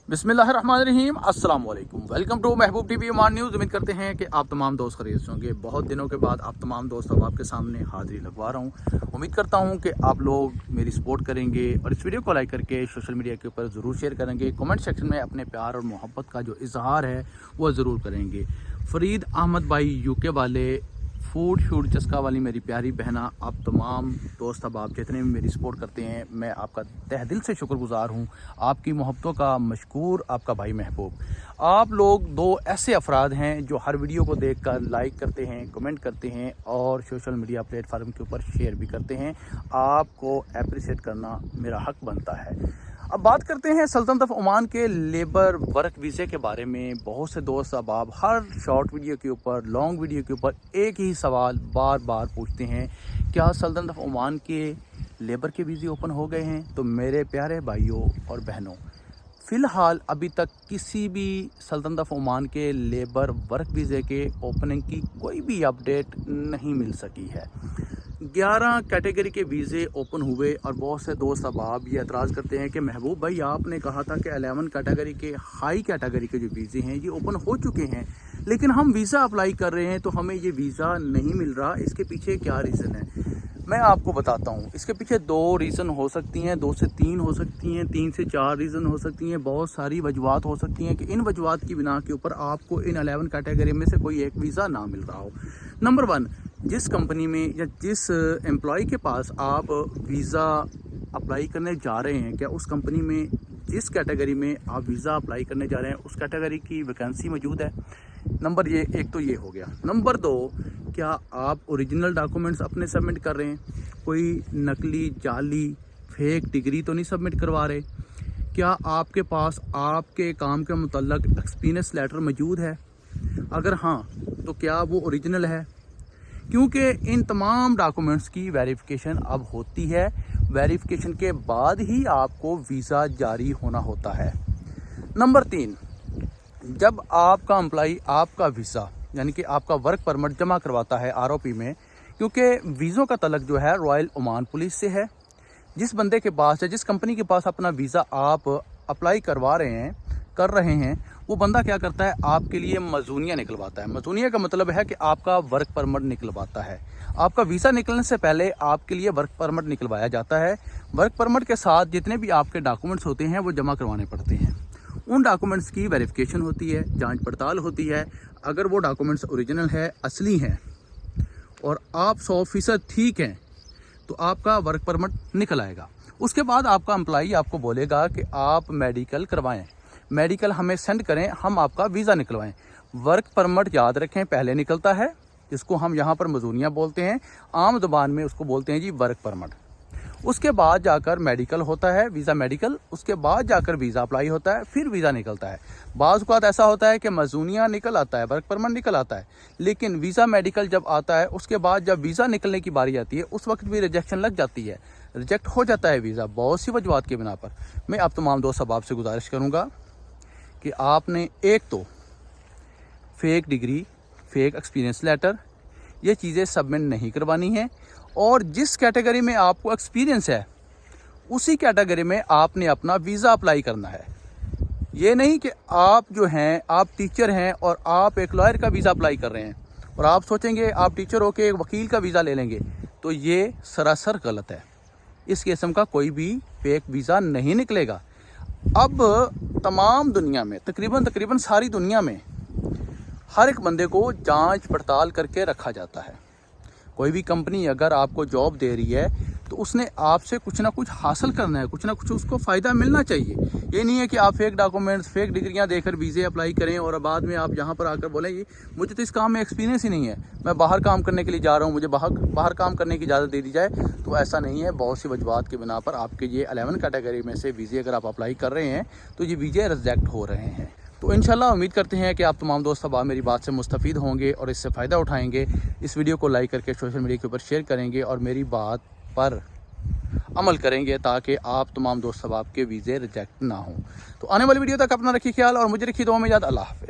बिस्मिल्लाहिर्रहमानिर्रहीम, अस्सलाम वालेकुम। Welcome to Mehboob TV Oman news. उम्मीद करते हैं कि आप तमाम दोस्त खैरियत से होंगे। बहुत दिनों के बाद आप तमाम दोस्त अब आपके सामने हाज़िरी लगवा रहा हूँ। उम्मीद करता हूँ कि आप लोग मेरी सपोर्ट करेंगे और इस वीडियो को लाइक करके सोशल मीडिया के ऊपर ज़रूर शेयर करेंगे। कमेंट सेक्शन में अपने प्यार और मोहब्बत का जो इजहार है वो ज़रूर करेंगे। फरीद अहमद भाई यूके वाले, फूड शूड चस्का वाली मेरी प्यारी बहना, आप तमाम दोस्त अब आप जितने भी मेरी सपोर्ट करते हैं, मैं आपका तहे दिल से शुक्रगुजार हूँ। आपकी मोहब्बतों का मशकूर, आपका भाई महबूब। आप लोग दो ऐसे अफराद हैं जो हर वीडियो को देखकर लाइक करते हैं, कमेंट करते हैं और सोशल मीडिया प्लेटफार्म के ऊपर शेयर भी करते हैं। आपको अप्रिशिएट करना मेरा हक बनता है। अब बात करते हैं सल्तनत ऑफ ओमान के लेबर वर्क वीज़े के बारे में। बहुत से दोस्त अब आप हर शॉर्ट वीडियो के ऊपर, लॉन्ग वीडियो के ऊपर एक ही सवाल बार बार पूछते हैं, क्या सल्तनत ऑफ ओमान के लेबर के वीज़े ओपन हो गए हैं? तो मेरे प्यारे भाइयों और बहनों, फ़िलहाल अभी तक किसी भी सल्तनत ऑफ ओमान के लेबर वर्क वीज़े के ओपनिंग की कोई भी अपडेट नहीं मिल सकी है। 11 कैटेगरी के वीज़े ओपन हुए और बहुत से दोस्त अब आप ये एतराज़ करते हैं कि महबूब भाई आपने कहा था कि 11 कैटेगरी के हाई कैटेगरी के जो वीज़े हैं ये ओपन हो चुके हैं, लेकिन हम वीज़ा अप्लाई कर रहे हैं तो हमें ये वीज़ा नहीं मिल रहा। इसके पीछे क्या रीज़न है? मैं आपको बताता हूँ। इसके पीछे 2 रीज़न हो सकती हैं, 2 से 3 हो सकती हैं, 3 से 4 रीज़न हो सकती हैं। बहुत सारी वजूहात हो सकती हैं कि इन वजूहात की बिना के ऊपर आपको इन 11 कैटेगरी में से कोई एक वीज़ा ना मिल रहा हो। नंबर 1, जिस कंपनी में या जिस एम्प्लॉय के पास आप वीज़ा अप्लाई करने जा रहे हैं, क्या उस कंपनी में जिस कैटेगरी में आप वीज़ा अप्लाई करने जा रहे हैं उस कैटेगरी की वैकेंसी मौजूद है? नंबर ये एक तो ये हो गया। नंबर 2, क्या आप ओरिजिनल डॉक्यूमेंट्स अपने सबमिट कर रहे हैं? कोई नकली, जाली, फेक डिग्री तो नहीं सबमिट करवा रहे? क्या आपके पास आपके काम के मुतल्लक एक्सपीरियंस लेटर मौजूद है? अगर हाँ तो क्या वो ओरिजिनल है? क्योंकि इन तमाम डॉक्यूमेंट्स की वेरिफिकेशन अब होती है। वेरिफिकेशन के बाद ही आपको वीज़ा जारी होना होता है। नंबर 3, जब आपका एम्प्लॉई आपका वीज़ा यानी कि आपका वर्क परमिट जमा करवाता है ROP में, क्योंकि वीज़ों का तल्लुक जो है रॉयल ओमान पुलिस से है। जिस बंदे के पास या जिस कंपनी के पास अपना वीज़ा आप अप्लाई कर रहे हैं, वो बंदा क्या करता है, आपके लिए मजूनिया निकलवाता है। मजूनिया का मतलब है कि आपका वर्क परमिट निकलवाता है। आपका वीज़ा निकलने से पहले आपके लिए वर्क परमिट निकलवाया जाता है। वर्क परमिट के साथ जितने भी आपके डॉक्यूमेंट्स होते हैं वो जमा करवाने पड़ते हैं। उन डॉक्यूमेंट्स की वेरिफिकेशन होती है, जांच पड़ताल होती है। अगर वो डॉक्यूमेंट्स ओरिजिनल है, असली हैं और आप 100% ठीक हैं तो आपका वर्क परमिट निकल आएगा। उसके बाद आपका एम्प्लॉई आपको बोलेगा कि आप मेडिकल करवाएं, मेडिकल हमें सेंड करें, हम आपका वीज़ा निकलवाएं। वर्क परमिट याद रखें पहले निकलता है, जिसको हम यहाँ पर मजूनिया बोलते हैं, आम ज़ुबान में उसको बोलते हैं जी वर्क परमिट। उसके बाद जाकर मेडिकल होता है, वीज़ा मेडिकल। उसके बाद जाकर वीज़ा अप्लाई होता है, फिर वीज़ा निकलता है। बाज़ औक़ात ऐसा होता है कि मजूनिया निकल आता है, वर्क परमिट निकल आता है, लेकिन वीज़ा मेडिकल जब आता है उसके बाद जब वीज़ा निकलने की बारी आती है उस वक्त भी रिजेक्शन लग जाती है, रिजेक्ट हो जाता है वीज़ा बहुत सी वजूहात के बिना पर। मैं आप तमाम दोस्त अब आपसे गुजारिश करूँगा कि आपने एक तो fake degree, fake experience letter, ये चीज़ें सबमिट नहीं करवानी है। और जिस कैटेगरी में आपको एक्सपीरियंस है उसी कैटेगरी में आपने अपना वीज़ा अप्लाई करना है। ये नहीं कि आप जो हैं, आप टीचर हैं और आप एक लॉयर का वीज़ा अप्लाई कर रहे हैं और आप सोचेंगे आप टीचर होकर एक वकील का वीज़ा ले लेंगे, तो ये सरासर गलत है। इस किस्म का कोई भी फेक वीज़ा नहीं निकलेगा। अब तमाम दुनिया में, तकरीबन सारी दुनिया में हर एक बंदे को जांच पड़ताल करके रखा जाता है। कोई भी कंपनी अगर आपको जॉब दे रही है तो उसने आपसे कुछ ना कुछ हासिल करना है, कुछ ना कुछ उसको फ़ायदा मिलना चाहिए। ये नहीं है कि आप फेक डॉक्यूमेंट्स, फेक डिग्रियां देकर वीज़े अप्लाई करें और बाद में आप यहाँ पर आकर बोलें जी मुझे तो इस काम में एक्सपीरियंस ही नहीं है, मैं बाहर काम करने के लिए जा रहा हूँ, मुझे बाहर काम करने की इजाज़त दे दी जाए। तो ऐसा नहीं है। बहुत सी वजूहात की बिना पर आपके ये 11 कैटेगरी में से वीज़े अगर आप अप्लाई कर रहे हैं तो ये वीज़े रिजेक्ट हो रहे हैं। तो इंशाल्लाह उम्मीद करते हैं कि आप तमाम दोस्त अब मेरी बात से मुस्तफ़ीद होंगे और इससे फ़ायदा उठाएंगे। इस वीडियो को लाइक करके सोशल मीडिया के ऊपर शेयर करेंगे और मेरी बात पर अमल करेंगे ताकि आप तमाम दोस्त अब आपके वीज़े रिजेक्ट ना हों। तो आने वाली वीडियो तक अपना रखिए ख्याल और मुझे रखिए दुआ में याद। अल्लाह हाफ़िज़।